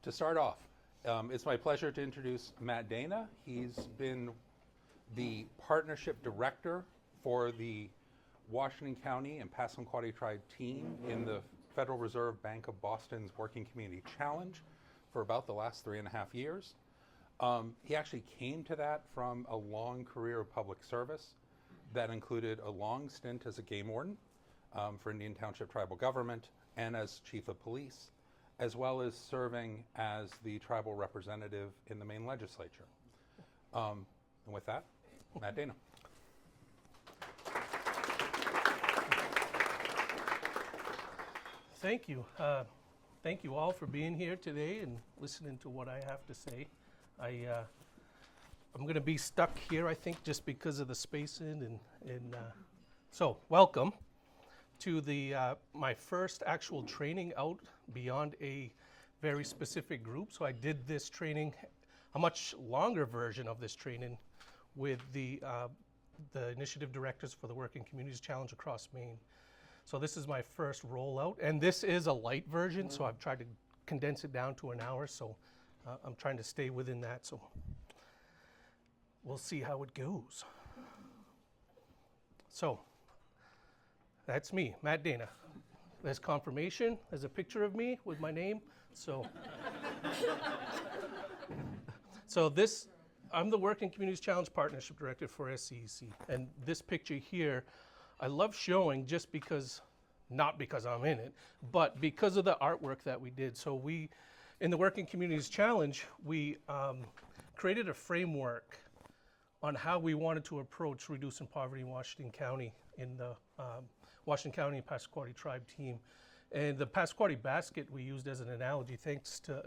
To start off, it's my pleasure to introduce Matt Dana. He's been the partnership director for the Washington County and Passamaquoddy Tribe team in the Federal Reserve Bank of Boston's Working Community Challenge for about the last 3.5 years. He actually came to that from a long career of public service that included a long stint as a game warden for Indian Township Tribal Government and as chief of police, as well as serving as the tribal representative in the Maine legislature. And with that, Matt Dana. Thank you. Thank you all for being here today and listening to what I have to say. I'm going to be stuck here, I think, just because of the spacing. So welcome to my first actual training out beyond a very specific group. So I did this training, a much longer version of this training, with the initiative directors for the Working Communities Challenge across Maine. So this is my first rollout, and this is a light version, so I've tried to condense it down to an hour, so I'm trying to stay within that, so we'll see how it goes. So that's me, Matt Dana. There's confirmation, there's a picture of me with my name, so I'm the Working Communities Challenge Partnership Director for SCEC, and this picture here I love showing just because, not because I'm in it, but because of the artwork that we did. So in the Working Communities Challenge, we created a framework on how we wanted to approach reducing poverty in Washington County in the Washington County and Passamaquoddy Tribe team. And the Passamaquoddy basket we used as an analogy thanks to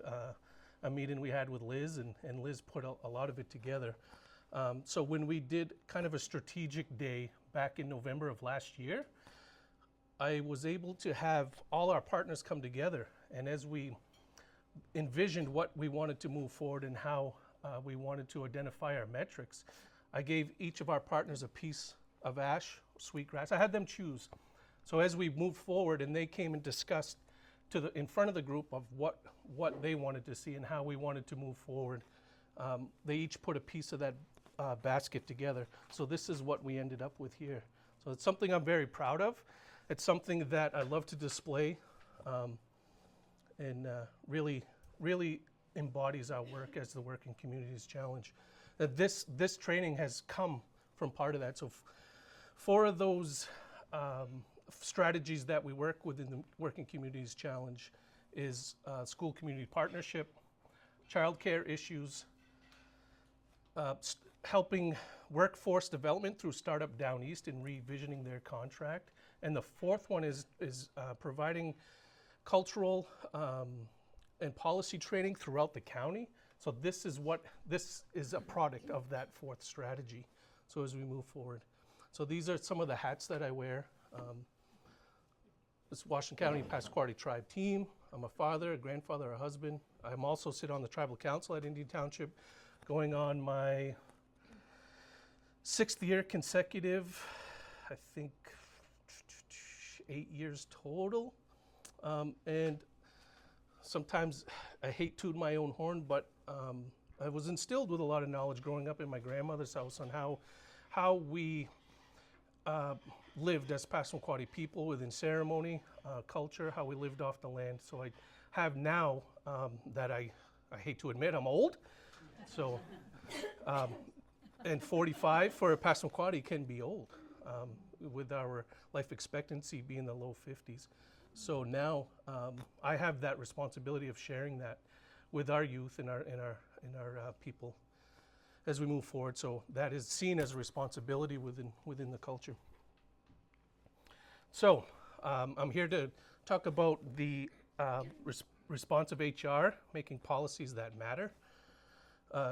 a meeting we had with Liz, and Liz put a lot of it together. So when we did kind of a strategic day back in November of last year, I was able to have all our partners come together, and as we envisioned what we wanted to move forward and how we wanted to identify our metrics, I gave each of our partners a piece of ash, sweetgrass. I had them choose. So as we moved forward and they came and discussed in front of the group of what they wanted to see and how we wanted to move forward, they each put a piece of that basket together. So this is what we ended up with here. So it's something I'm very proud of. It's something that I love to display, and really embodies our work as the Working Communities Challenge. This training has come from part of that. So 4 of those strategies that we work with in the Working Communities Challenge is school community partnership, childcare issues, helping workforce development through Startup Down East and revisioning their contract. And the 4th one is providing cultural and policy training throughout the county. So this is a product of that 4th strategy. So as we move forward. So these are some of the hats that I wear. This Washington County Passamaquoddy Tribe team. I'm a father, a grandfather, a husband. I'm also sit on the tribal council at Indian Township, going on my 6th year consecutive, I think 8 years total. And sometimes I hate tooting my own horn, but I was instilled with a lot of knowledge growing up in my grandmother's house on how we lived as Passamaquoddy people within ceremony, culture, how we lived off the land. So I have now that I hate to admit I'm old. So, and 45 for a Passamaquoddy can be old, with our life expectancy being the low 50s. So now I have that responsibility of sharing that with our youth and our people as we move forward. So that is seen as a responsibility within the culture. So I'm here to talk about the responsive HR, making policies that matter.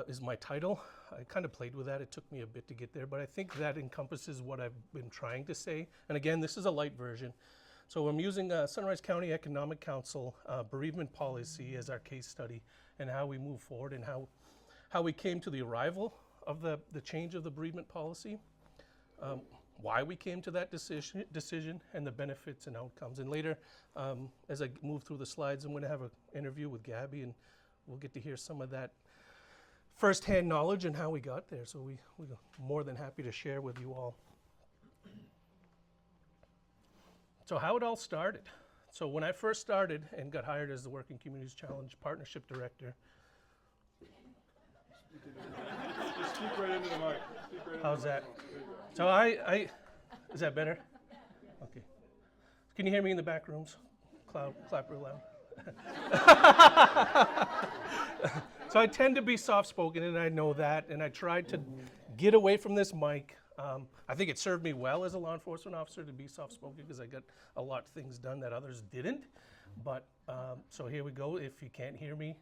Is my title. I kind of played with that. It took me a bit to get there, but I think that encompasses what I've been trying to say. And again, this is a light version. So I'm using Sunrise County Economic Council bereavement policy as our case study, and how we move forward, and how we came to the arrival of the change of the bereavement policy, why we came to that decision, and the benefits and outcomes. And later, as I move through the slides, I'm going to have an interview with Gabby, and we'll get to hear some of that firsthand knowledge and how we got there. So we're more than happy to share with you all. So how it all started. So when I first started and got hired as the Working Communities Challenge Partnership Director, Just speak right into the mic. Speak right into how's the that? microphone. There you go. So I is that better? Okay. Can you hear me in the back rooms? Clap real loud. So I tend to be soft-spoken, and I know that, and I tried to get away from this mic. I think it served me well as a law enforcement officer to be soft-spoken because I got a lot of things done that others didn't. But so here we go. If you can't hear me,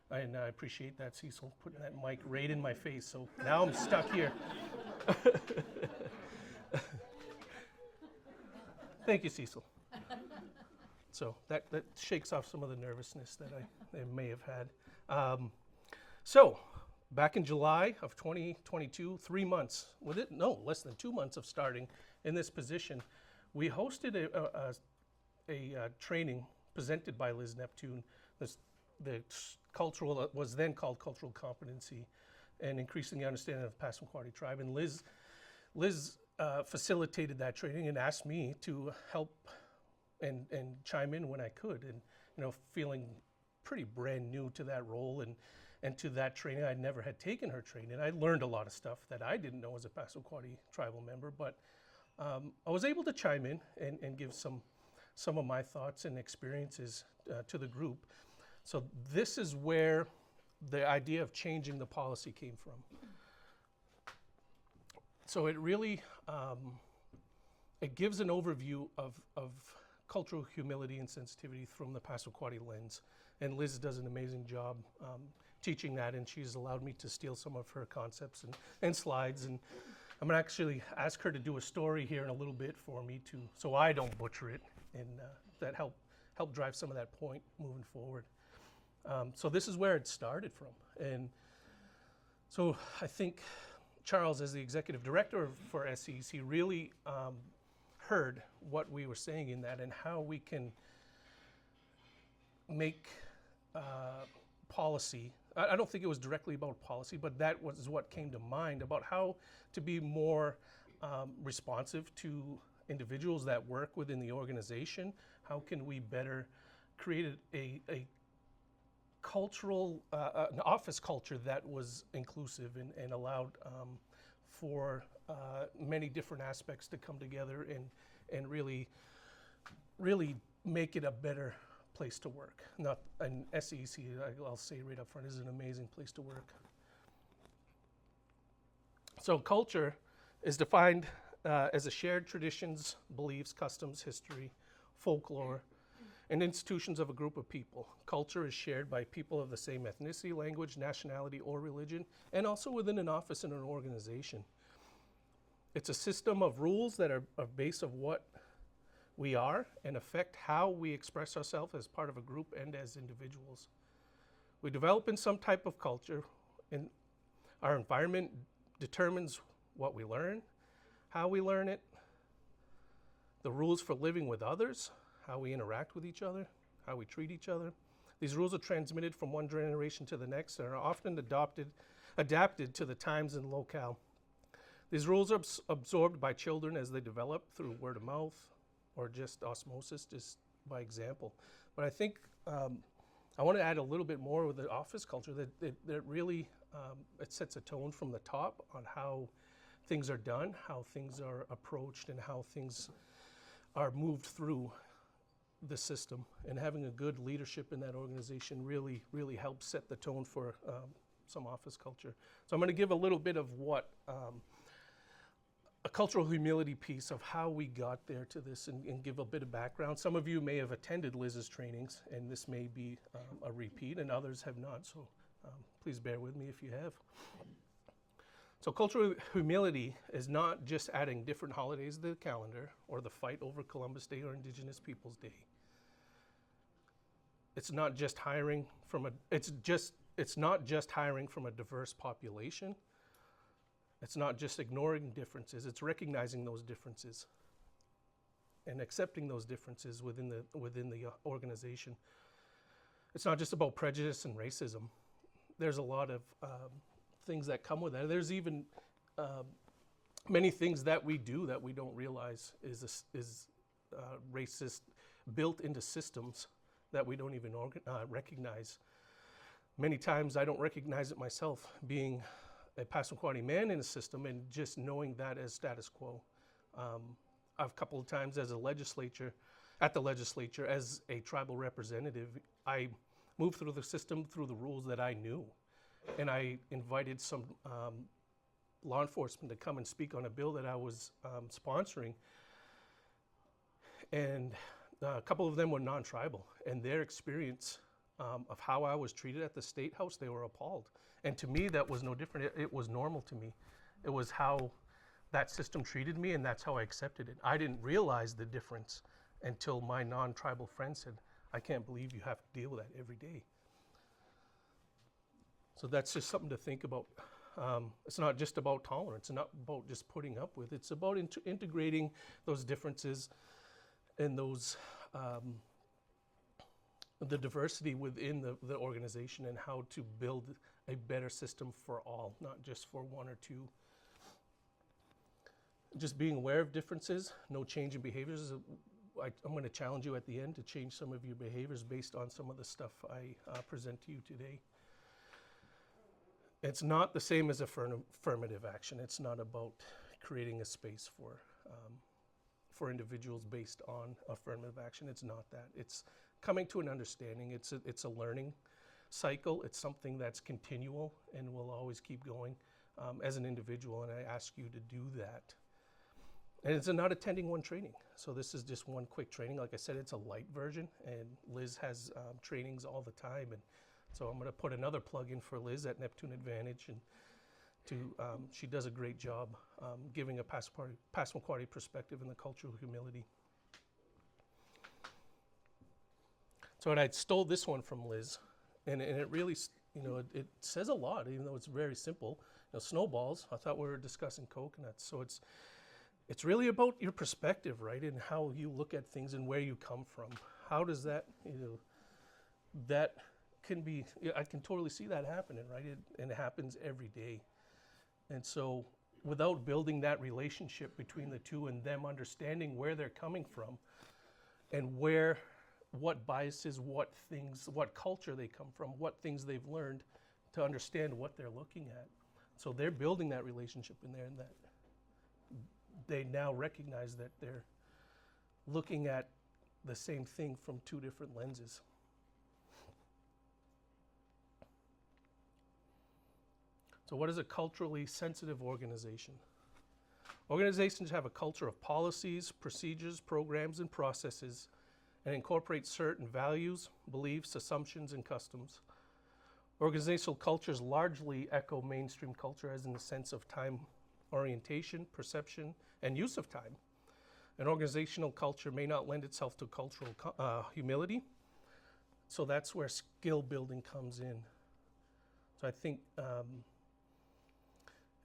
and I appreciate that, Cecil, putting that mic right in my face. So now I'm stuck here. Thank you, Cecil. So that shakes off some of the nervousness that I may have had. So back in July of 2022, 3 months, less than 2 months of starting in this position, we hosted a training presented by Liz Neptune. The cultural, was then called Cultural Competency and Increasing the Understanding of the Passamaquoddy Tribe. And Liz facilitated that training and asked me to help and chime in when I could. And feeling pretty brand new to that role and to that training. I never had taken her training. I learned a lot of stuff that I didn't know as a Passamaquoddy tribal member, but I was able to chime in and give some of my thoughts and experiences to the group. So this is where the idea of changing the policy came from. So it really, it gives an overview of cultural humility and sensitivity from the Passamaquoddy lens. And Liz does an amazing job teaching that, and she's allowed me to steal some of her concepts and slides. And I'm gonna actually ask her to do a story here in a little bit for me so I don't butcher it, and that help drive some of that point moving forward. So this is where it started from. And so I think Charles, as the executive director for SCEC, really heard what we were saying in that and how we can make policy. I don't think it was directly about policy, but that was what came to mind about how to be more responsive to individuals that work within the organization. How can we better create a cultural, an office culture that was inclusive and allowed for many different aspects to come together and really make it a better place to work. And SCEC, I'll say right up front, is an amazing place to work. So culture is defined as a shared traditions, beliefs, customs, history, folklore, and institutions of a group of people. Culture is shared by people of the same ethnicity, language, nationality, or religion, and also within an office and an organization. It's a system of rules that are a base of what we are and affect how we express ourselves as part of a group and as individuals. We develop in some type of culture, and our environment determines what we learn, how we learn it, the rules for living with others, how we interact with each other, how we treat each other. These rules are transmitted from one generation to the next and are often adapted to the times and locale. These rules are absorbed by children as they develop through word of mouth or just osmosis, just by example. But I think I want to add a little bit more with the office culture that really it sets a tone from the top on how things are done, how things are approached, and how things are moved through the system. And having a good leadership in that organization really helps set the tone for some office culture. So I'm going to give a little bit of what a cultural humility piece of how we got there to this and give a bit of background. Some of you may have attended Liz's trainings, and this may be a repeat, and others have not, so please bear with me if you have. So cultural humility is not just adding different holidays to the calendar or the fight over Columbus Day or Indigenous Peoples Day. It's not just hiring from a diverse population. It's not just ignoring differences, it's recognizing those differences and accepting those differences within the organization. it's not just about prejudice and racism. There's a lot of things that come with that. There's even many things that we do that we don't realize is racist, built into systems that we don't even recognize. Many times I don't recognize it myself, being a Passamaquoddy man in a system and just knowing that as status quo. A couple of times at the legislature, as a tribal representative, I moved through the system through the rules that I knew. And I invited some law enforcement to come and speak on a bill that I was sponsoring. And a couple of them were non-tribal, and their experience of how I was treated at the State House, they were appalled. And to me, that was no different. It was normal to me. It was how that system treated me, and that's how I accepted it. I didn't realize the difference until my non-tribal friend said, I can't believe you have to deal with that every day. So that's just something to think about. It's not just about tolerance, it's not about just putting up with it. It's about integrating those differences and those the diversity within the organization, and how to build a better system for all, not just for one or two. Just being aware of differences, no change in behaviors. I'm going to challenge you at the end to change some of your behaviors based on some of the stuff I present to you today. It's not the same as affirmative action. It's not about creating a space for individuals based on affirmative action. It's not that. It's coming to an understanding. It's a learning cycle. It's something that's continual and will always keep going as an individual, and I ask you to do that. And it's not attending one training. So this is just one quick training. Like I said, it's a light version, and Liz has trainings all the time. And so I'm going to put another plug in for Liz at Neptune Advantage, and she does a great job giving a Passamaquoddy perspective in the cultural humility. So I stole this one from Liz, and it really, it says a lot, even though it's very simple. Snowballs, I thought we were discussing coconuts. So it's really about your perspective, right? And how you look at things and where you come from. How does that, that can be, I can totally see that happening, right? And it happens every day. And so without building that relationship between the two and them understanding where they're coming from and what biases, what things, what culture they come from, what things they've learned, to understand what they're looking at. So they're building that relationship in there, and that they now recognize that they're looking at the same thing from two different lenses. So what is a culturally sensitive organization? Organizations have a culture of policies, procedures, programs, and processes, and incorporate certain values, beliefs, assumptions, and customs. Organizational cultures largely echo mainstream culture, as in the sense of time orientation, perception, and use of time. An organizational culture may not lend itself to cultural humility, so that's where skill building comes in. So I think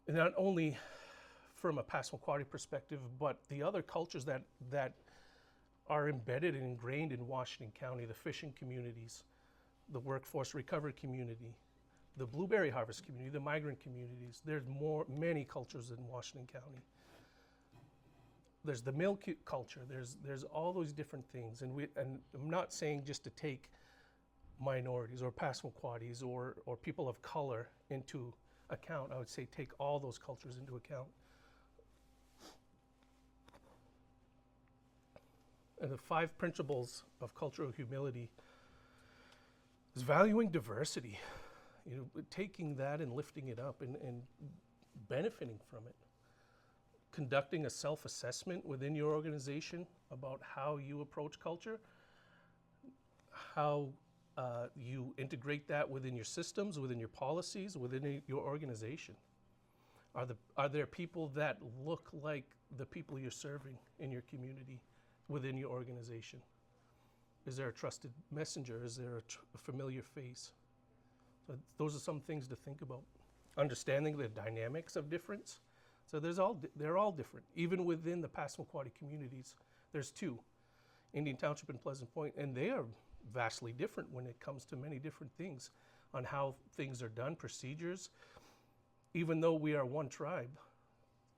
not only from a Passamaquoddy perspective, but the other cultures that are embedded and ingrained in Washington County, the fishing communities, the workforce recovery community, the blueberry harvest community, the migrant communities. There's many cultures in Washington County. There's the mill culture. There's all those different things, and I'm not saying just to take minorities or Passamaquoddies or people of color into account. I would say take all those cultures into account. And the 5 principles of cultural humility is valuing diversity, taking that and lifting it up and benefiting from it. Conducting a self-assessment within your organization about how you approach culture, how you integrate that within your systems, within your policies, within your organization. Are there people that look like the people you're serving in your community within your organization? Is there a trusted messenger? Is there a familiar face? So those are some things to think about. Understanding the dynamics of difference. So they're all different. Even within the Passamaquoddy communities, there's 2, Indian Township and Pleasant Point, and they are vastly different when it comes to many different things on how things are done, procedures. Even though we are one tribe,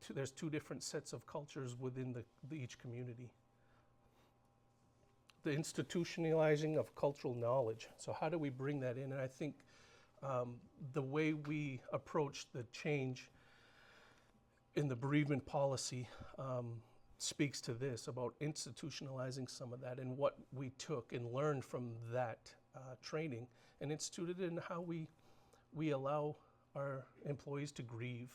there's two different sets of cultures within each community. The institutionalizing of cultural knowledge. So how do we bring that in? And I think the way we approach the change in the bereavement policy speaks to this, about institutionalizing some of that and what we took and learned from that training and instituted in how we allow our employees to grieve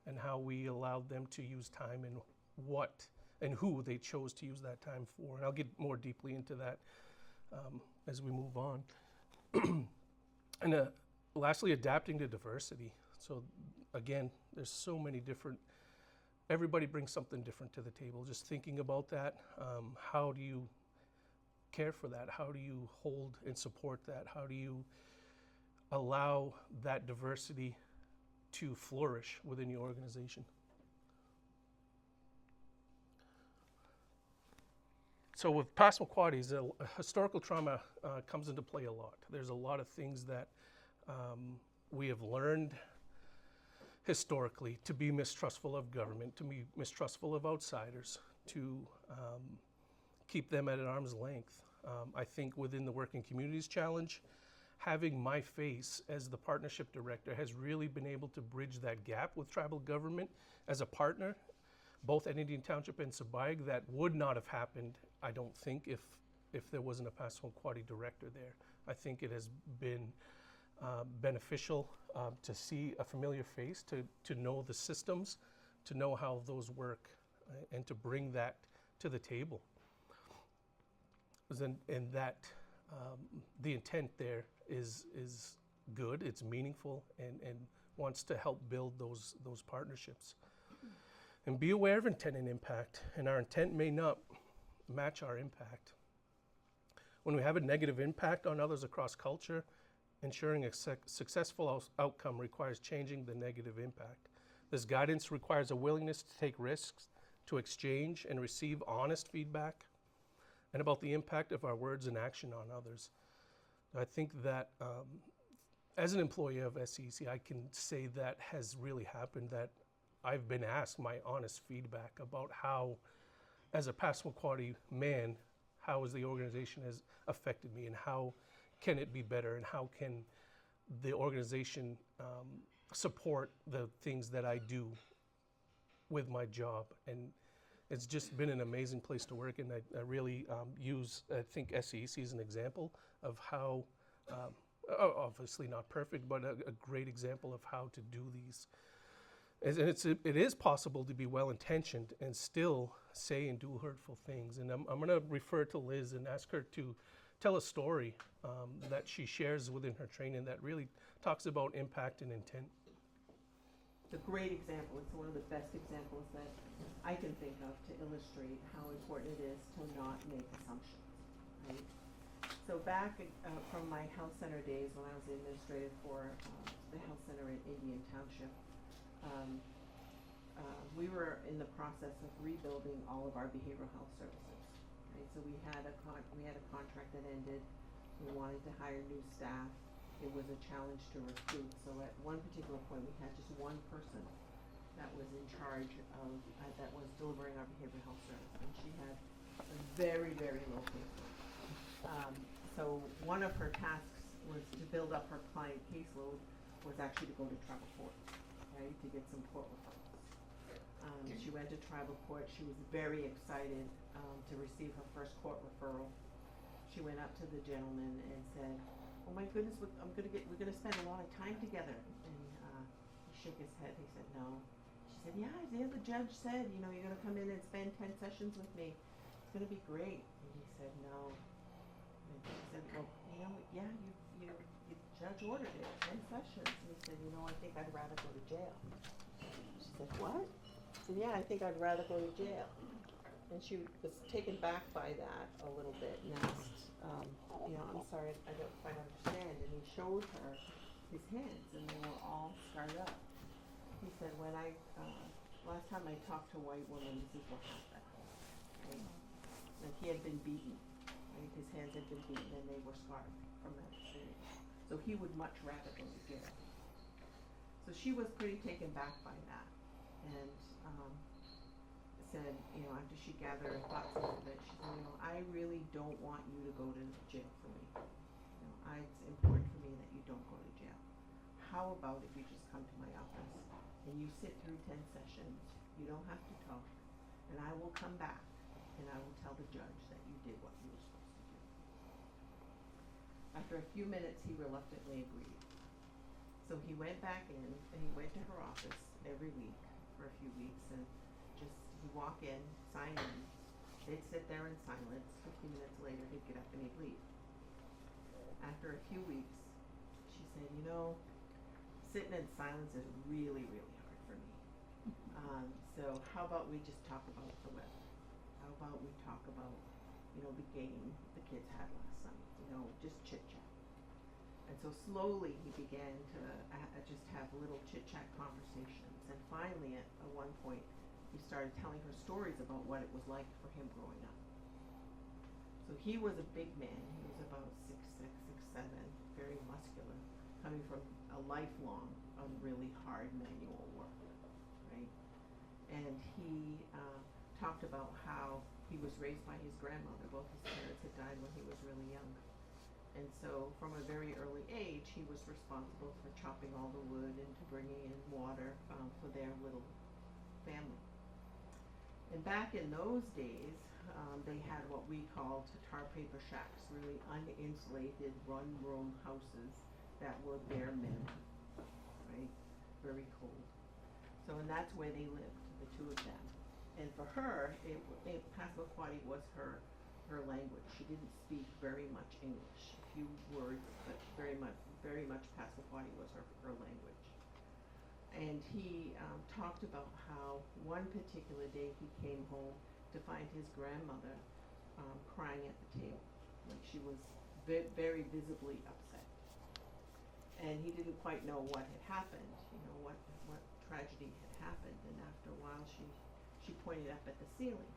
and how we allowed them to use time and what and who they chose to use that time for. And I'll get more deeply into that as we move on. And lastly, adapting to diversity. So again, there's so many different, everybody brings something different to the table. Just thinking about that, how do you care for that? How do you hold and support that? How do you allow that diversity to flourish within your organization? So with Passamaquoddy's, historical trauma comes into play a lot. There's a lot of things that we have learned historically to be mistrustful of government, to be mistrustful of outsiders, to keep them at an arm's length. I think within the Working Communities Challenge, having my face as the partnership director has really been able to bridge that gap with tribal government as a partner, both at Indian Township and Sabaig. That would not have happened, I don't think, if there wasn't a Passamaquoddy director there. I think it has been beneficial to see a familiar face, to know the systems, to know how those work, and to bring that to the table. And that the intent there is good, it's meaningful, and wants to help build those partnerships. And be aware of intent and impact, and our intent may not match our impact. When we have a negative impact on others across culture, ensuring a successful outcome requires changing the negative impact. This guidance requires a willingness to take risks, to exchange and receive honest feedback, and about the impact of our words and action on others. I think that as an employee of SCEC, I can say that has really happened, that I've been asked my honest feedback about how, as a Passamaquoddy man, how has the organization has affected me, and how can it be better, and how can the organization support the things that I do with my job. And it's just been an amazing place to work, and I really I think SCEC is an example of how, obviously not perfect, but a great example of how to do these. And it is possible to be well-intentioned and still say and do hurtful things. And I'm going to refer to Liz and ask her to tell a story that she shares within her training that really talks about impact and intent. It's a great example. It's one of the best examples that I can think of to illustrate how important it is to not make assumptions, right? So back from my health center days when I was administrative for the health center in Indian Township, we were in the process of rebuilding all of our behavioral health services, right? So we had a contract that ended. We wanted to hire new staff. It was a challenge to recruit. So at one particular point, we had just one person that was in charge of, that was delivering our behavioral health service. And she had a very, very low caseload. So one of her tasks was to build up her client caseload, was actually to go to tribal court, right, to get some court referrals. She went to tribal court. She was very excited to receive her first court referral. She went up to the gentleman and said, "Oh my goodness, we're gonna spend a lot of time together." And he shook his head. He said, "No." She said, "Yeah, the other judge said, you're gonna come in and spend 10 sessions with me. It's gonna be great." And he said, "No." And he said, "Well, yeah, you judge ordered it, 10 sessions." And he said, "I think I'd rather go to jail." She said, "What?" He said, "Yeah, I think I'd rather go to jail." And she was taken back by that a little bit and asked, "I'm sorry, I don't quite understand." And he showed her his hands, and they were all scarred up. He said, last time I talked to a white woman, this is what happened. Right? And he had been beaten, Right? His hands had been beaten and they were scarred from that experience. So he would much rather go to jail. So she was pretty taken back by that, and said, after she gathered her thoughts a little bit, she said, I really don't want you to go to jail for me. It's important for me that you don't go to jail. How about if you just come to my office and you sit through 10 sessions, you don't have to talk, and I will come back and I will tell the judge that you did what you were supposed to do. After a few minutes, he reluctantly agreed. So he went back in and he went to her office every week for a few weeks, and he'd walk in, sign in, they'd sit there in silence. 15 minutes later, he'd get up and he'd leave. After a few weeks, she said, sitting in silence is really, really hard for me. So how about we just talk about the weather? How about we talk about, the game the kids had last night, just chit-chat. And so slowly he began to just have little chit-chat conversations. And finally, at one point, he started telling her stories about what it was like for him growing up. So he was a big man. He was about 6'6", 6'7", very muscular, coming from a lifelong of really hard manual work, right? And he talked about how he was raised by his grandmother. Both his parents had died when he was really young. And so from a very early age, he was responsible for chopping all the wood and to bringing in water for their little family. And back in those days, they had what we called tar paper shacks, really uninsulated one-room houses that were bare minimum, right? Very cold. So, and that's where they lived, the two of them. And for her, Passamaquoddy was her language. She didn't speak very much English, a few words, but very much Passamaquoddy was her language. And he talked about how one particular day he came home to find his grandmother crying at the table, like she was very visibly upset. And he didn't quite know what had happened, what tragedy had happened. And after a while, she pointed up at the ceiling.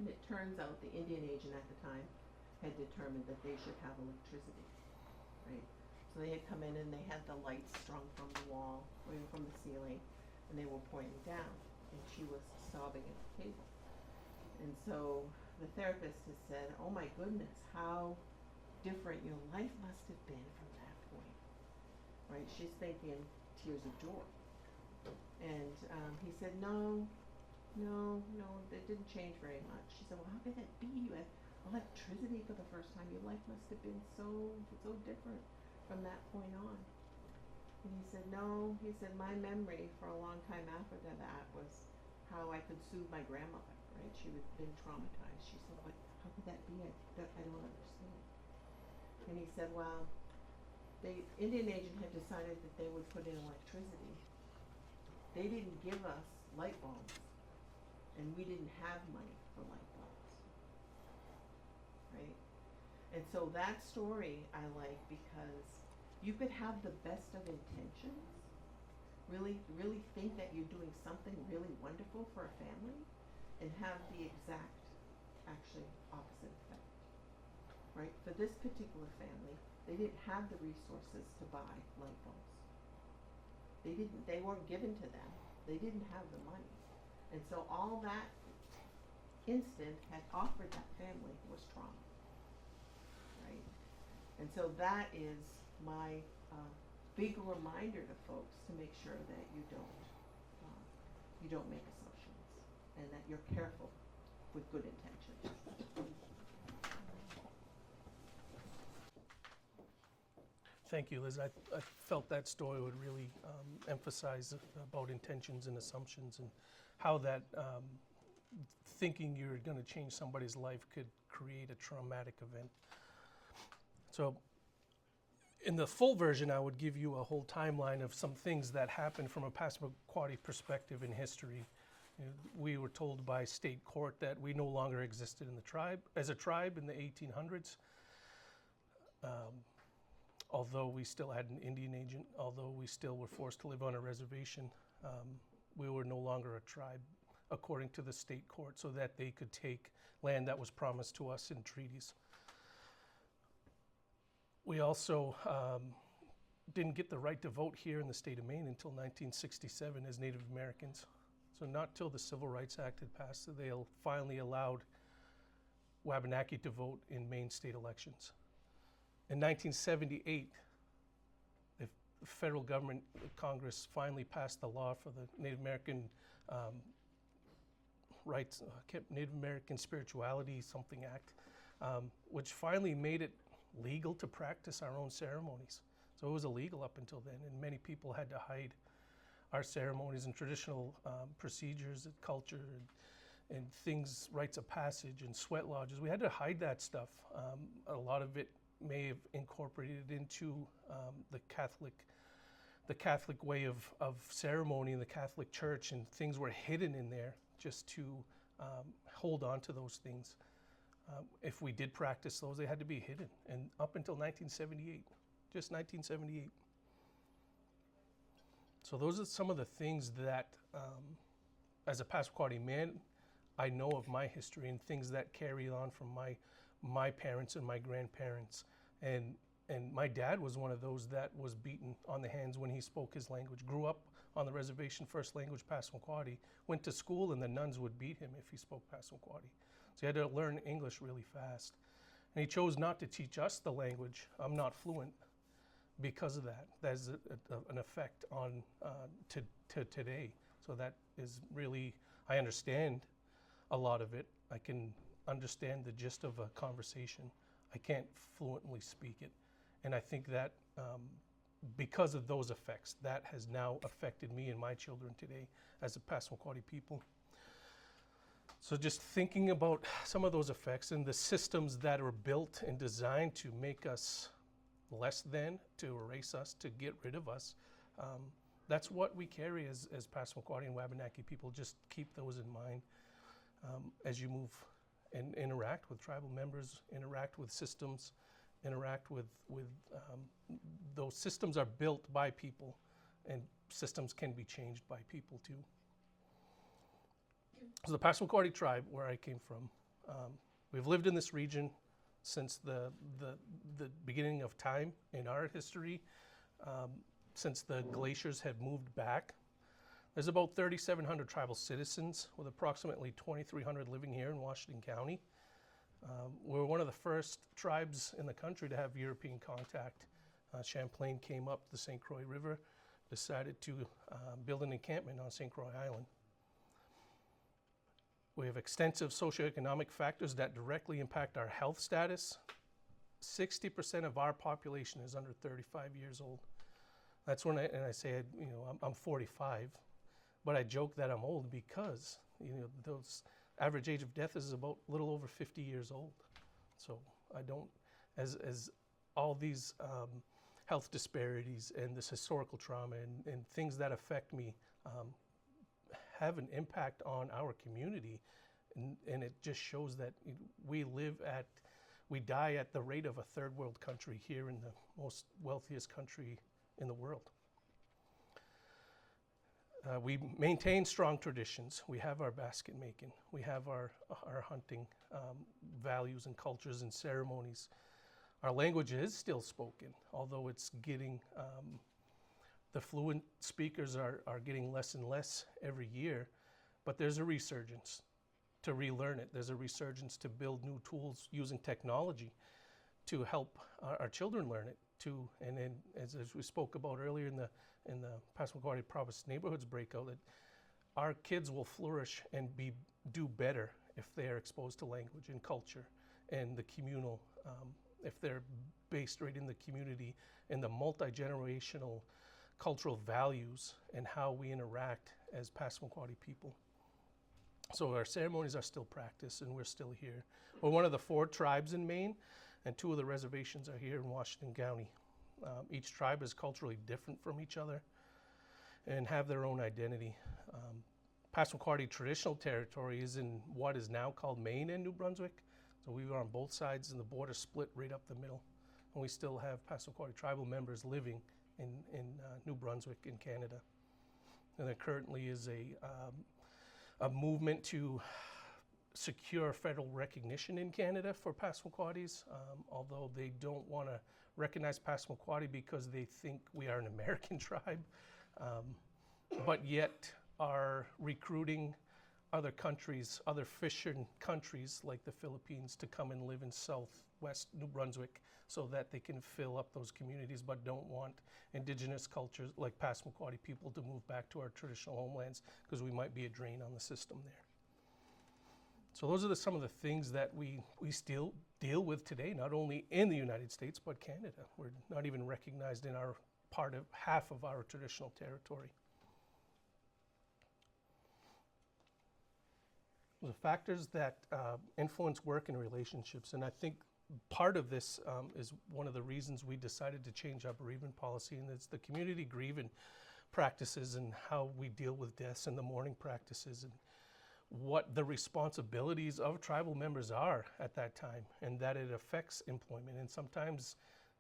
And it turns out the Indian agent at the time had determined that they should have electricity, right? So they had come in and they had the lights strung from the wall, or even from the ceiling, and they were pointing down, and she was sobbing at the table. And so the therapist has said, oh my goodness, how different your life must have been from that point, right? She's thinking tears of joy. And he said, no, that didn't change very much. She said, well, how could that be? You had electricity for the first time. Your life must have been so different from that point on. And he said, no. He said, my memory for a long time after that was how I could soothe my grandmother, right? She had been traumatized. She said, what? How could that be? I don't understand. And he said, well, the Indian agent had decided that they would put in electricity. They didn't give us light bulbs, and we didn't have money for light bulbs, right? And so that story I like because you could have the best of intentions, really think that you're doing something really wonderful for a family, and have the exact, actually opposite effect, right? For this particular family, they didn't have the resources to buy light bulbs. They weren't given to them. They didn't have the money. And so all that instant had offered that family was trauma, right? And so that is my big reminder to folks to make sure that you don't make assumptions, and that you're careful with good intentions. Thank you, Liz. I felt that story would really emphasize about intentions and assumptions, and how that thinking you're going to change somebody's life could create a traumatic event. So in the full version, I would give you a whole timeline of some things that happened from a Passamaquoddy perspective in history. We were told by state court that we no longer existed in the tribe as a tribe in the 1800s. Although we still had an Indian agent, although we still were forced to live on a reservation, we were no longer a tribe according to the state court, so that they could take land that was promised to us in treaties. We also didn't get the right to vote here in the state of Maine until 1967 as Native Americans. So not till the Civil Rights Act had passed that they finally allowed Wabanaki to vote in Maine state elections. In 1978, the federal government, Congress, finally passed the law for the Native American rights, Native American Spirituality Something Act, which finally made it legal to practice our own ceremonies. So it was illegal up until then, and many people had to hide our ceremonies and traditional procedures and culture and things, rites of passage and sweat lodges. We had to hide that stuff. A lot of it may have incorporated into the Catholic way of ceremony in the Catholic Church, and things were hidden in there just to hold on to those things. If we did practice those, they had to be hidden, and up until 1978, just 1978. So those are some of the things that, as a Passamaquoddy man, I know of my history and things that carry on from my parents and my grandparents. And my dad was one of those that was beaten on the hands when he spoke his language. Grew up on the reservation, first language Passamaquoddy. Went to school and the nuns would beat him if he spoke Passamaquoddy. So he had to learn English really fast. And he chose not to teach us the language. I'm not fluent because of that. That is an effect on to today. So that is really, I understand a lot of it. I can understand the gist of a conversation. I can't fluently speak it. And I think that because of those effects, that has now affected me and my children today as a Passamaquoddy people. So just thinking about some of those effects and the systems that are built and designed to make us less than, to erase us, to get rid of us, that's what we carry as Passamaquoddy and Wabanaki people. Just keep those in mind as you move and interact with tribal members, interact with systems, interact with those systems are built by people, and systems can be changed by people too. So the Passamaquoddy tribe, where I came from, we've lived in this region since the beginning of time in our history, since the glaciers had moved back. There's about 3,700 tribal citizens, with approximately 2,300 living here in Washington County. We're one of the first tribes in the country to have European contact. Champlain came up the St. Croix River, decided to build an encampment on St. Croix Island. We have extensive socioeconomic factors that directly impact our health status. 60% of our population is under 35 years old. That's when I say, I'm 45, but I joke that I'm old because, those average age of death is about a little over 50 years old. So I don't, as all these health disparities and this historical trauma and things that affect me have an impact on our community, and it just shows that we die at the rate of a third world country here in the most wealthiest country in the world. We maintain strong traditions. We have our basket making. We have our hunting values and cultures and ceremonies. Our language is still spoken, although it's getting, the fluent speakers are getting less and less every year, but there's a resurgence to relearn it. There's a resurgence to build new tools using technology to help our children learn it too. And then, as we spoke about earlier in the Passamaquoddy Province Neighborhoods breakout, that our kids will flourish and do better if they are exposed to language and culture and the communal, if they're based right in the community and the multi-generational cultural values and how we interact as Passamaquoddy people. So our ceremonies are still practiced and we're still here. We're one of the 4 tribes in Maine, and 2 of the reservations are here in Washington County. Each tribe is culturally different from each other and have their own identity. Passamaquoddy traditional territory is in what is now called Maine and New Brunswick. So we were on both sides and the border split right up the middle. And we still have Passamaquoddy tribal members living in New Brunswick in Canada. And there currently is a movement to secure federal recognition in Canada for Passamaquoddies, although they don't want to recognize Passamaquoddy because they think we are an American tribe, but yet are recruiting other countries, other fishing countries like the Philippines to come and live in southwest New Brunswick so that they can fill up those communities, but don't want indigenous cultures like Passamaquoddy people to move back to our traditional homelands because we might be a drain on the system there. So those are some of the things that we still deal with today, not only in the United States, but Canada. We're not even recognized in our half of our traditional territory. The factors that influence work and relationships, and I think part of this is one of the reasons we decided to change our bereavement policy, and it's the community grieving practices and how we deal with deaths and the mourning practices and what the responsibilities of tribal members are at that time, and that it affects employment. And sometimes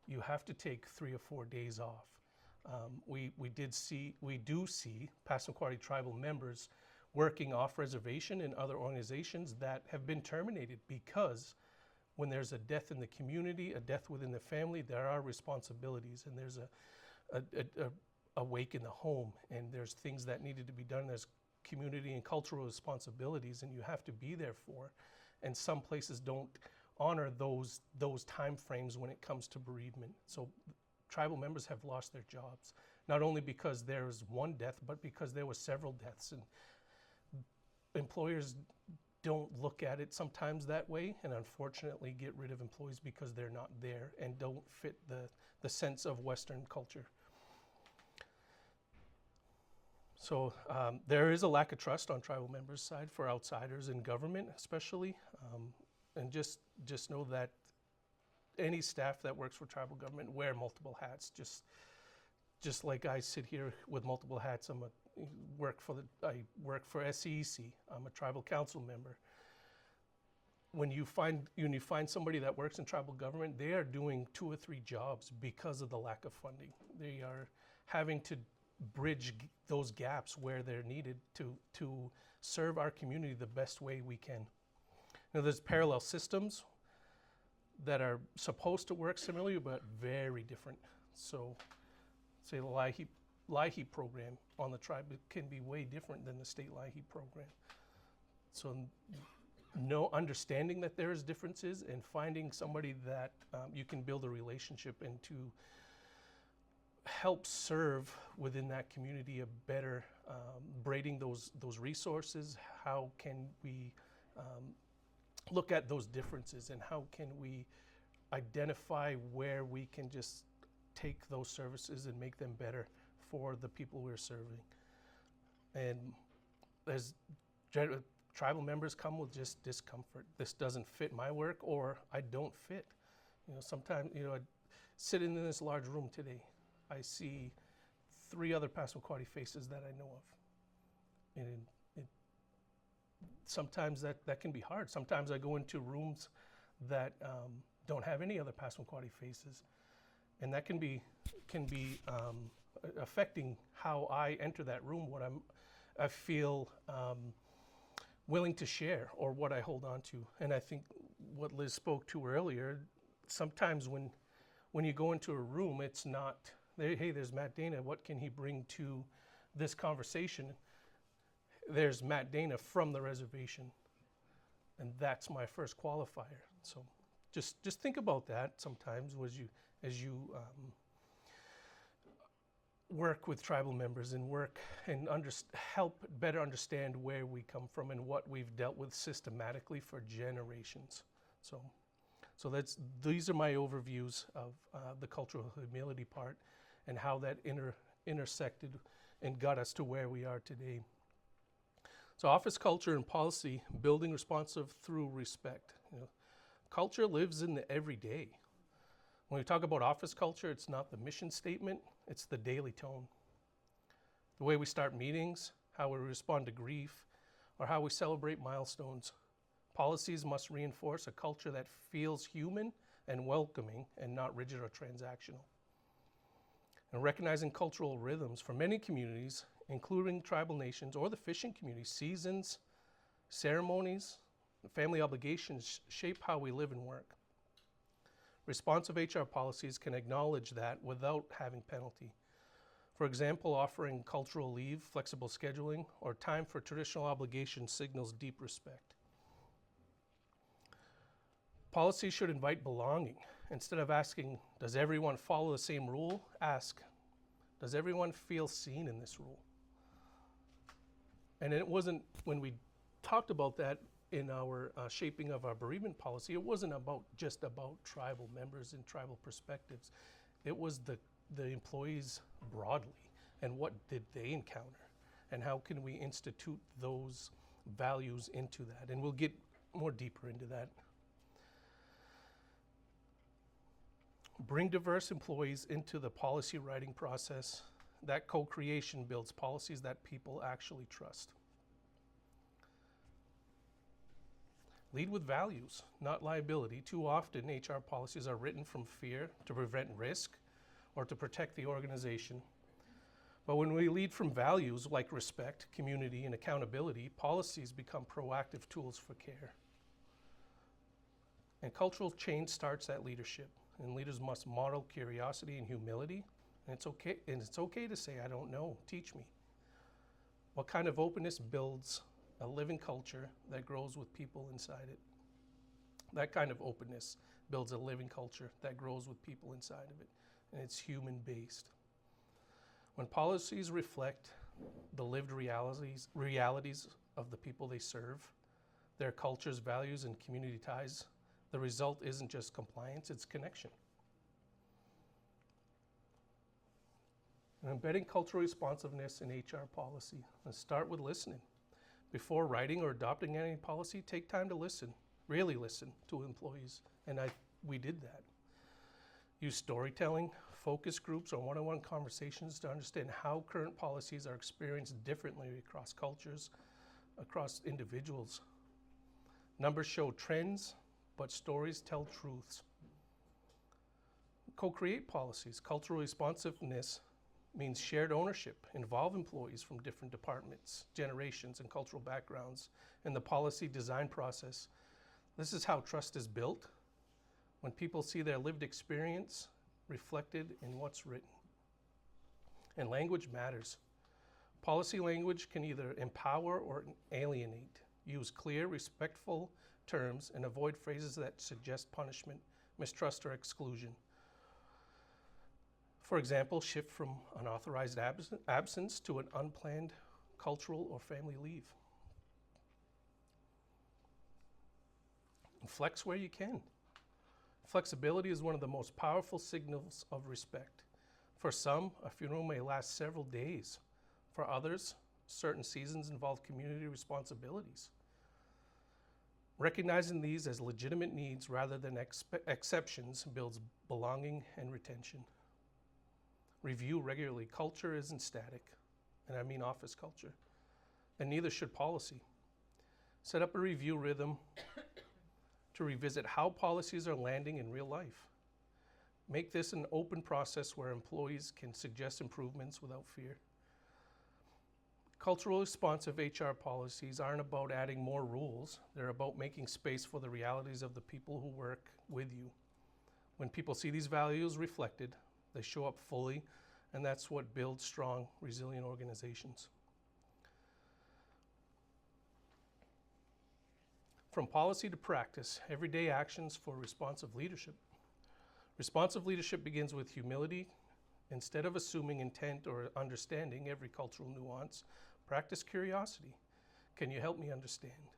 you have to take 3 or 4 days off. We do see Passamaquoddy tribal members working off reservation in other organizations that have been terminated because when there's a death in the community, a death within the family, there are responsibilities, and there's a wake in the home, and there's things that needed to be done. There's community and cultural responsibilities, and you have to be there for. And some places don't honor those time frames when it comes to bereavement. So tribal members have lost their jobs, not only because there's one death, but because there were several deaths. And employers don't look at it sometimes that way, and unfortunately get rid of employees because they're not there and don't fit the sense of Western culture. So there is a lack of trust on tribal members' side for outsiders in government, especially, and just know that any staff that works for tribal government wear multiple hats. Just like I sit here with multiple hats. I work for SCEC. I'm a tribal council member. When you find somebody that works in tribal government, they are doing 2 or 3 jobs because of the lack of funding. They are having to bridge those gaps where they're needed to serve our community the best way we can. Now, there's parallel systems that are supposed to work similarly, but very different. So, say the LIHEAP program on the tribe can be way different than the state LIHEAP program. So, no understanding that there is differences and finding somebody that you can build a relationship and to help serve within that community a better, braiding those resources. How can we look at those differences, and how can we identify where we can just take those services and make them better for the people we're serving? And as tribal members come with just discomfort. This doesn't fit my work, or I don't fit. Sometimes, I sit in this large room today. I see 3 other Passamaquoddy faces that I know of. And sometimes that can be hard. Sometimes I go into rooms that don't have any other Passamaquoddy faces. And that can be affecting how I enter that room, what I feel willing to share, or what I hold on to. And I think what Liz spoke to earlier, sometimes when you go into a room, it's not, hey, there's Matt Dana, what can he bring to this conversation? There's Matt Dana from the reservation, and that's my first qualifier. So just think about that sometimes as you work with tribal members and work and help better understand where we come from and what we've dealt with systematically for generations. So these are my overviews of the cultural humility part and how that intersected and got us to where we are today. So office culture and policy, building responsive through respect. Culture lives in the everyday. When we talk about office culture, it's not the mission statement, it's the daily tone. The way we start meetings, how we respond to grief, or how we celebrate milestones. Policies must reinforce a culture that feels human and welcoming and not rigid or transactional. And recognizing cultural rhythms for many communities, including tribal nations or the fishing community, seasons, ceremonies, family obligations shape how we live and work. Responsive HR policies can acknowledge that without having penalty. For example, offering cultural leave, flexible scheduling, or time for traditional obligations signals deep respect. Policy should invite belonging. Instead of asking, does everyone follow the same rule? Ask, does everyone feel seen in this rule? And it wasn't, when we talked about that in our shaping of our bereavement policy, it wasn't just about tribal members and tribal perspectives. It was the employees broadly, and what did they encounter? And how can we institute those values into that? And we'll get more deeper into that. Bring diverse employees into the policy writing process. That co-creation builds policies that people actually trust. Lead with values, not liability. Too often, HR policies are written from fear to prevent risk or to protect the organization. But when we lead from values like respect, community, and accountability, policies become proactive tools for care. And cultural change starts at leadership, and leaders must model curiosity and humility. And it's okay to say, I don't know, teach me. What kind of openness builds a living culture that grows with people inside it? That kind of openness builds a living culture that grows with people inside of it, and it's human-based. When policies reflect the lived realities of the people they serve, their cultures, values, and community ties, the result isn't just compliance, it's connection. And embedding cultural responsiveness in HR policy. Let's start with listening. Before writing or adopting any policy, take time to listen, really listen to employees, and we did that. Use storytelling, focus groups, or one-on-one conversations to understand how current policies are experienced differently across cultures, across individuals. Numbers show trends, but stories tell truths. Co-create policies. Cultural responsiveness means shared ownership. Involve employees from different departments, generations, and cultural backgrounds in the policy design process. This is how trust is built, when people see their lived experience reflected in what's written. And language matters. Policy language can either empower or alienate. Use clear, respectful terms and avoid phrases that suggest punishment, mistrust, or exclusion. For example, shift from unauthorized absence to an unplanned cultural or family leave. And flex where you can. Flexibility is one of the most powerful signals of respect. For some, a funeral may last several days. For others, certain seasons involve community responsibilities. Recognizing these as legitimate needs rather than exceptions builds belonging and retention. Review regularly. Culture isn't static, and I mean office culture, and neither should policy. Set up a review rhythm to revisit how policies are landing in real life. Make this an open process where employees can suggest improvements without fear. Cultural responsive HR policies aren't about adding more rules. They're about making space for the realities of the people who work with you. When people see these values reflected, they show up fully, and that's what builds strong, resilient organizations. From policy to practice, everyday actions for responsive leadership. Responsive leadership begins with humility. Instead of assuming intent or understanding every cultural nuance, practice curiosity. Can you help me understand?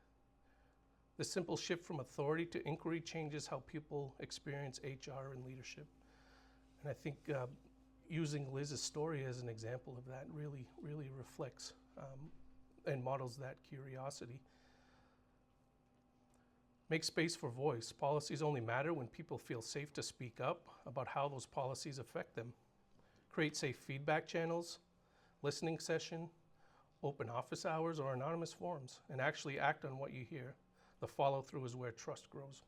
This simple shift from authority to inquiry changes how people experience HR and leadership. And I think using Liz's story as an example of that really reflects and models that curiosity. Make space for voice. Policies only matter when people feel safe to speak up about how those policies affect them. Create safe feedback channels, listening session, open office hours, or anonymous forums, and actually act on what you hear. The follow-through is where trust grows.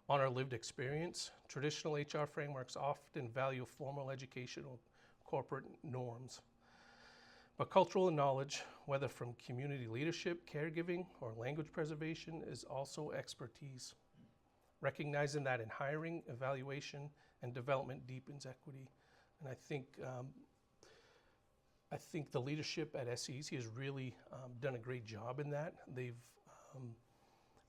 Honor lived experience. Traditional HR frameworks often value formal educational corporate norms. But cultural knowledge, whether from community leadership, caregiving, or language preservation, is also expertise. Recognizing that in hiring, evaluation, and development deepens equity. And I think the leadership at SCEC has really done a great job in that. They've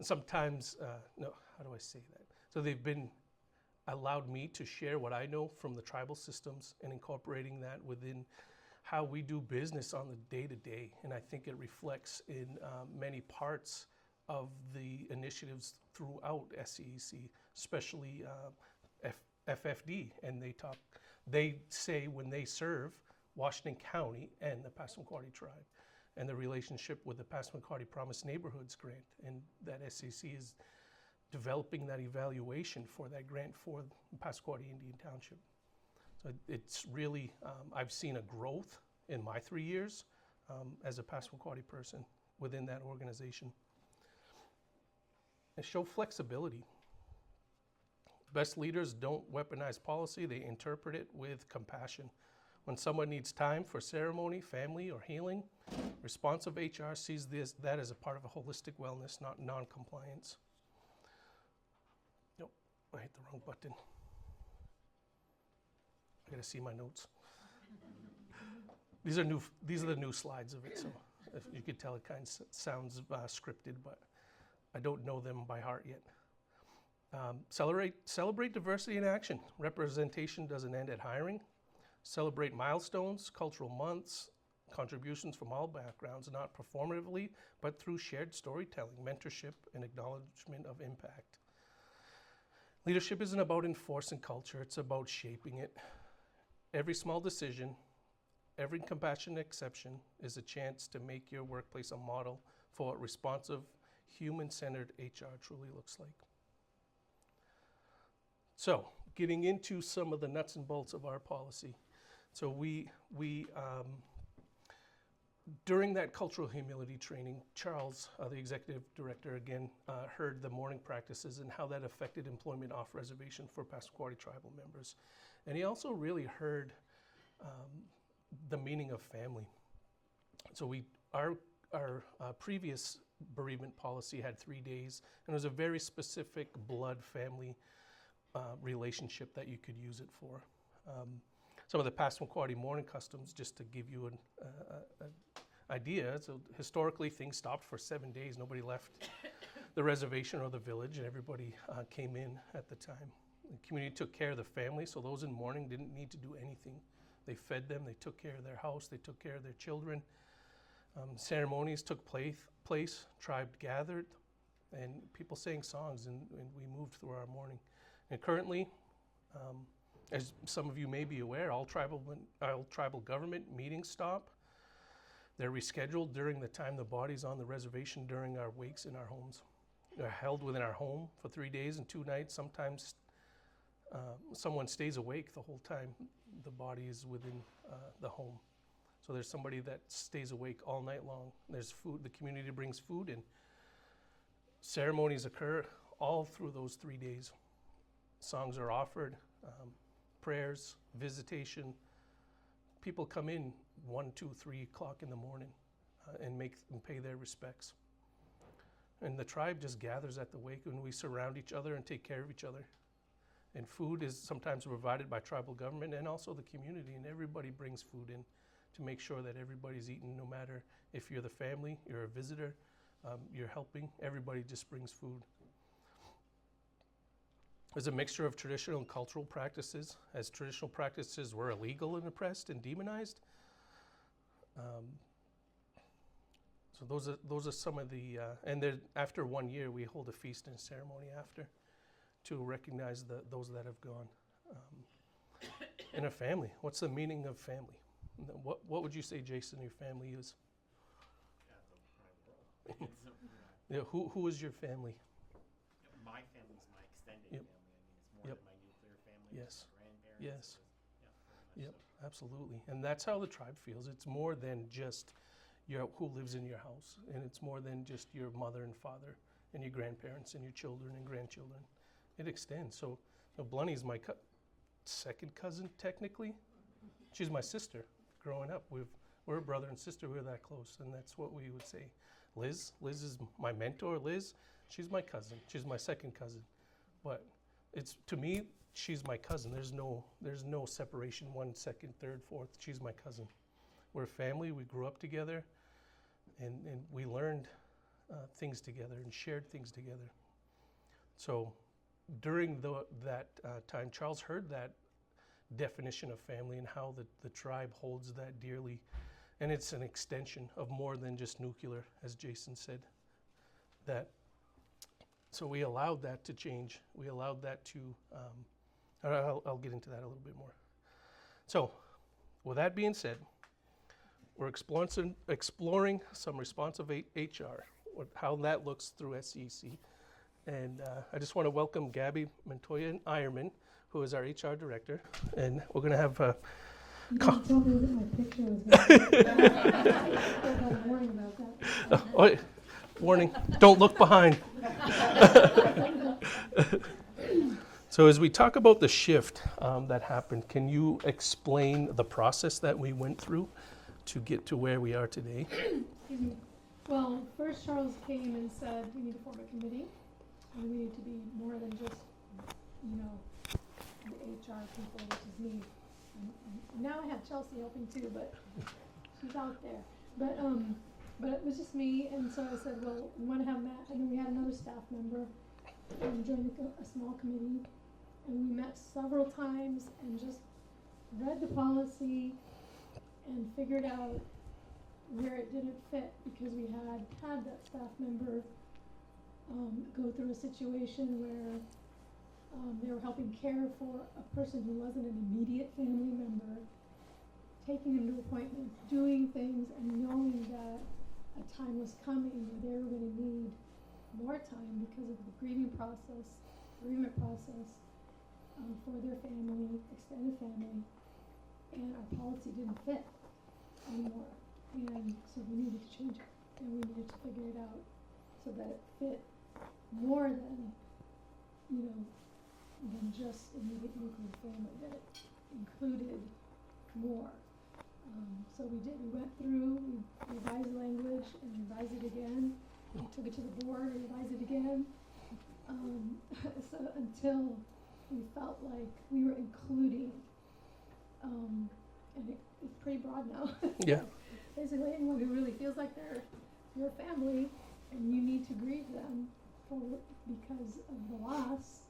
sometimes, no, how do I say that? So they've been allowed me to share what I know from the tribal systems and incorporating that within how we do business on the day-to-day. And I think it reflects in many parts of the initiatives throughout SCEC, especially FFD. And they say when they serve Washington County and the Passamaquoddy tribe, and the relationship with the Passamaquoddy Promised Neighborhoods grant, and that SCEC is developing that evaluation for that grant for Passamaquoddy Indian Township. So it's really, I've seen a growth in my 3 years as a Passamaquoddy person within that organization. And show flexibility. Best leaders don't weaponize policy, they interpret it with compassion. When someone needs time for ceremony, family, or healing, responsive HR sees that as a part of a holistic wellness, not non-compliance. Nope, I hit the wrong button. I gotta see my notes. These are the new slides of it, so if you could tell it kind of sounds scripted, but I don't know them by heart yet. Celebrate diversity in action. Representation doesn't end at hiring. Celebrate milestones, cultural months, contributions from all backgrounds, not performatively, but through shared storytelling, mentorship, and acknowledgement of impact. Leadership isn't about enforcing culture, it's about shaping it. Every small decision, every compassionate exception is a chance to make your workplace a model for what responsive, human-centered HR truly looks like. So, getting into some of the nuts and bolts of our policy. So we during that cultural humility training, Charles, the executive director, again, heard the mourning practices and how that affected employment off reservation for Passamaquoddy tribal members. And he also really heard the meaning of family. So our previous bereavement policy had 3 days, and it was a very specific blood family relationship that you could use it for. Some of the Passamaquoddy mourning customs, just to give you an idea, so historically things stopped for 7 days. Nobody left the reservation or the village, and everybody came in at the time. The community took care of the family, so those in mourning didn't need to do anything. They fed them, they took care of their house, they took care of their children. Ceremonies took place, tribe gathered, and people sang songs, and we moved through our mourning. And currently, as some of you may be aware, all tribal government meetings stop. They're rescheduled during the time the body's on the reservation during our wakes in our homes. They're held within our home for 3 days and 2 nights. Sometimes someone stays awake the whole time the body is within the home. So there's somebody that stays awake all night long. There's food, the community brings food, and ceremonies occur all through those 3 days. Songs are offered, prayers, visitation. People come in 1, 2, 3 o'clock in the morning and pay their respects. And the tribe just gathers at the wake, and we surround each other and take care of each other. And food is sometimes provided by tribal government and also the community, and everybody brings food in to make sure that everybody's eating, no matter if you're the family, you're a visitor, you're helping, everybody just brings food. There's a mixture of traditional and cultural practices, as traditional practices were illegal and oppressed and demonized. So those are some of the, and then after 1 year, we hold a feast and a ceremony after to recognize those that have gone. In a family, what's the meaning of family? What would you say, Jason, your family is? Yeah, who is your family? My family's my extended Yep. family. I mean, it's more than my nuclear family. Yes. My grandparents. Yes. Yeah, Yep, absolutely. And that's how the tribe feels. It's more than just who lives in your house, and it's more than just your mother and father and your grandparents and your children and grandchildren. It extends. So Blunny's my second cousin, technically. She's my sister growing up. We're a brother and sister. We're that close, and that's what we would say. Liz is my mentor. Liz, she's my cousin. She's my second cousin, but it's to me, she's my cousin. There's no separation. 1, 2nd, 3rd, 4th. She's my cousin. We're family. We grew up together, and we learned things together and shared things together. So during that time, Charles heard that definition of family and how the tribe holds that dearly. And it's an extension of more than just nuclear, as Jason said. So we allowed that to change. We allowed that to, I'll get into that a little bit more. So with that being said, we're exploring some responsive HR, how that looks through SCEC. And I just want to welcome Gabby Montoya-Eyerman, who is our HR director. And we're going to have You didn't tell me that my picture was going to I got a warning about that. warning, don't look behind. So as we talk about the shift that happened, can you explain the process that we went through to get to where we are today? Excuse me. Well, first Charles came and said we need to form a committee, and we need to be more than just, the HR people, which is me. And now I have Chelsea helping too, but she's out there. But it was just me, and so I said, well, we want to have Matt, and then we had another staff member join a small committee, and we met several times and just read the policy and figured out where it didn't fit, because we had that staff member go through a situation where they were helping care for a person who wasn't an immediate family member, taking them to appointments, doing things, and knowing that a time was coming where they were going to need more time because of the bereavement process for their family, extended family, and our policy didn't fit anymore. And so we needed to change it, and we needed to figure it out so that it fit more than, than just immediate nuclear family, that it included more. So we did, we went through, we revised language and revised it again, we took it to the board, revised it again, so until we felt like we were including, and it's pretty broad now. Yeah. Basically, anyone who really feels like they're your family and you need to grieve them because of the loss,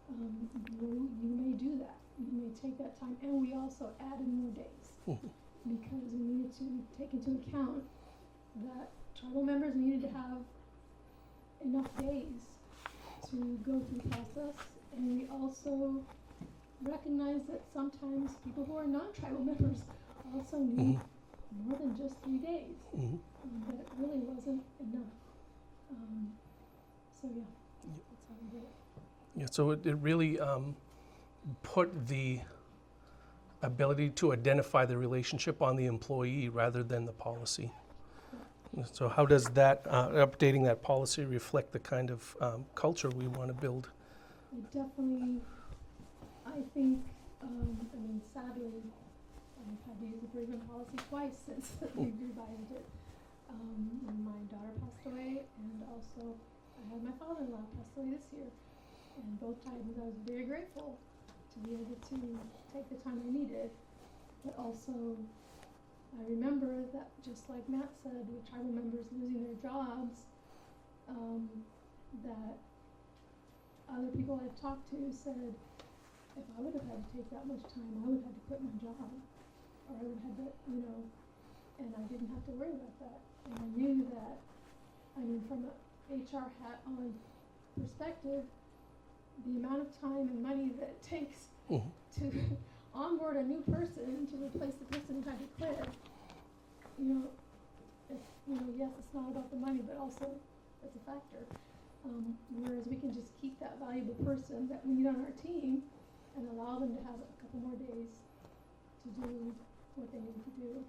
you may do that. You may take that time, and we also added more days because we needed to take into account that tribal members needed to have enough days to go through the process, and we also recognize that sometimes people who are non-tribal members also need more than just 3 days, that it really wasn't enough. So yeah, that's how we did it. Yeah, so it really put the ability to identify the relationship on the employee rather than the policy. So how does that, updating that policy reflect the kind of culture we want to build? It definitely, I think, sadly, I've had to use the bereavement policy twice since we revised it. When my daughter passed away, and also I had my father-in-law pass away this year. And both times I was very grateful to be able to take the time I needed. But also, I remember that, just like Matt said, with tribal members losing their jobs, that other people I've talked to said, if I would have had to take that much time, I would have had to quit my job. Or I would have had to, and I didn't have to worry about that. And I knew that, from a HR hat on perspective, the amount of time and money that it takes to onboard a new person to replace the person who had to quit, yes, it's not about the money, but also it's a factor. Whereas we can just keep that valuable person that we need on our team and allow them to have a couple more days to do what they need to do.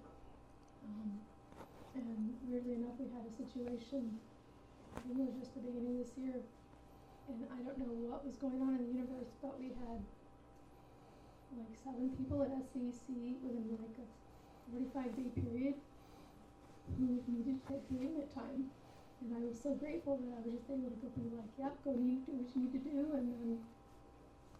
And weirdly enough, we had a situation, I think it was just the beginning of this year, and I don't know what was going on in the universe, but we had like 7 people at SCEC within like a 45-day period who needed to take bereavement time. And I was so grateful that I was just able to go be like, yep, go do what you need to do, and then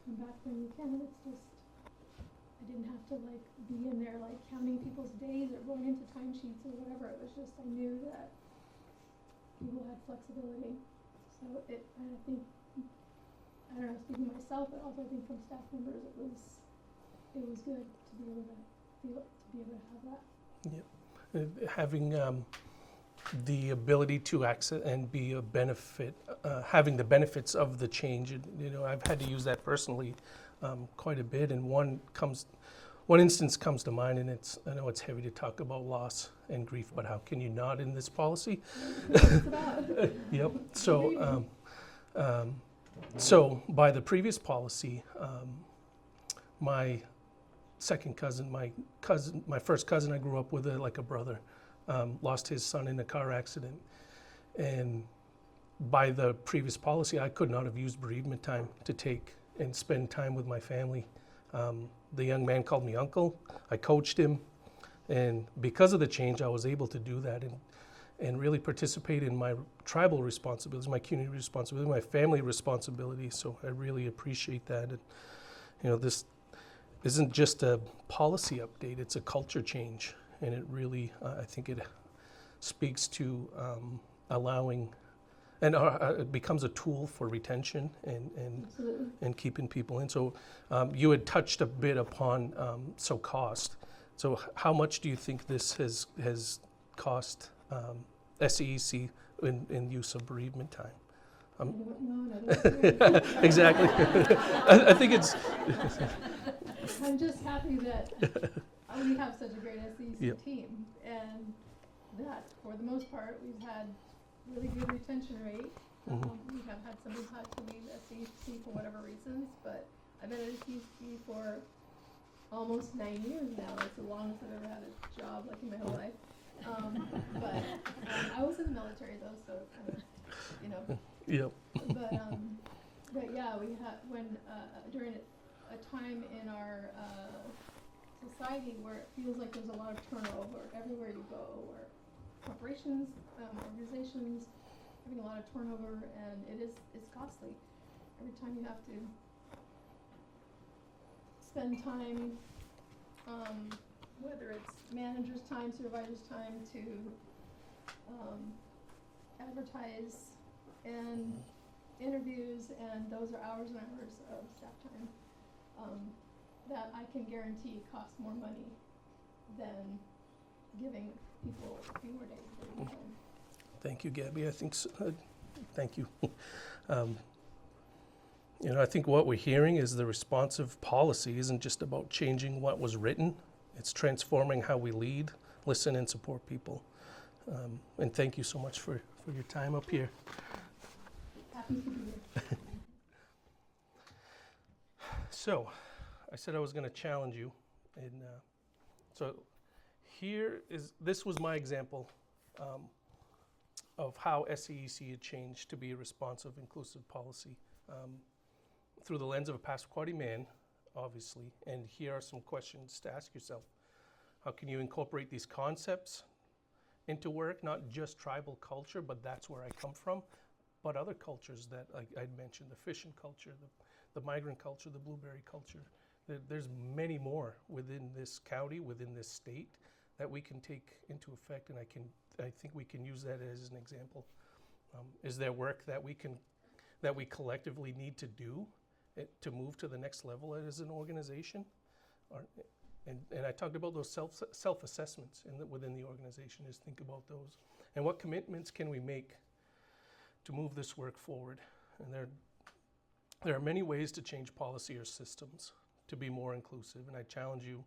come back when you can. It's just, I didn't have to like be in there like counting people's days or going into timesheets or whatever. It was just, I knew that people had flexibility. So and I think, I don't know, speaking myself, but also I think from staff members, it was good to be able to have that. Having the ability to access and be a benefit, having the benefits of the change. You know, I've had to use that personally quite a bit, and one instance comes to mind, and I know it's heavy to talk about loss and grief, but how can you not in this policy? Yep. So by the previous policy, my second cousin, my first cousin I grew up with, like a brother, lost his son in a car accident. And by the previous policy, I could not have used bereavement time to take and spend time with my family. The young man called me uncle. I coached him. And because of the change, I was able to do that and really participate in my tribal responsibilities, my community responsibility, my family responsibility. So I really appreciate that. And, you know, this isn't just a policy update, it's a culture change. And it really, I think it speaks to allowing, and it becomes a tool for retention and keeping people in. So you had touched a bit upon cost. So how much do you think this has cost SCEC in use of bereavement time? I don't know. Exactly. I think it's. I'm just happy that we have such a great SCEC Yep. team, and that for the most part we've had really good retention rate. We have had some who've had to leave SCEC for whatever reasons, but I've been at SCEC for almost 9 years now. It's the longest I've ever had a job, like in my whole life. But I was in the military though, so kind of, you know. Yep. But yeah, we had during a time in our society where it feels like there's a lot of turnover everywhere you go, where corporations, organizations having a lot of turnover, and it's costly. Every time you have to spend time, whether it's managers' time, supervisors' time, to advertise and interviews, and those are hours and hours of staff time that I can guarantee cost more money than giving people a few more days of their time. Thank you, Gabby. I think so. Thank you. You know, I think what we're hearing is the responsive policy isn't just about changing what was written. It's transforming how we lead, listen, and support people. And thank you so much for your time up here. Happy to be here. So, I said I was going to challenge you, and so this was my example of how SCEC had changed to be a responsive, inclusive policy through the lens of a Passamaquoddy man, obviously. And here are some questions to ask yourself. How can you incorporate these concepts into work, not just tribal culture, but that's where I come from, but other cultures that I'd mentioned, the fishing culture, the migrant culture, the blueberry culture. There's many more within this county, within this state, that we can take into effect, and I think we can use that as an example. Is there work that we collectively need to do to move to the next level as an organization? And I talked about those self-assessments within the organization, is think about those. And what commitments can we make to move this work forward? And there are many ways to change policy or systems to be more inclusive, and I challenge you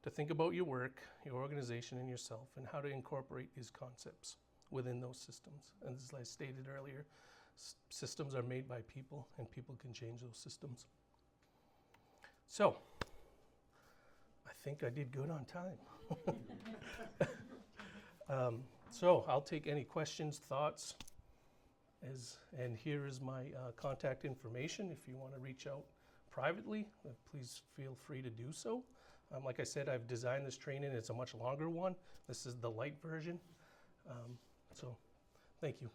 to think about your work, your organization, and yourself, and how to incorporate these concepts within those systems. And as I stated earlier, systems are made by people, and people can change those systems. So, I think I did good on time. So I'll take any questions, thoughts, and here is my contact information. If you want to reach out privately, please feel free to do so. Like I said, I've designed this training. It's a much longer one. This is the light version. So, thank you.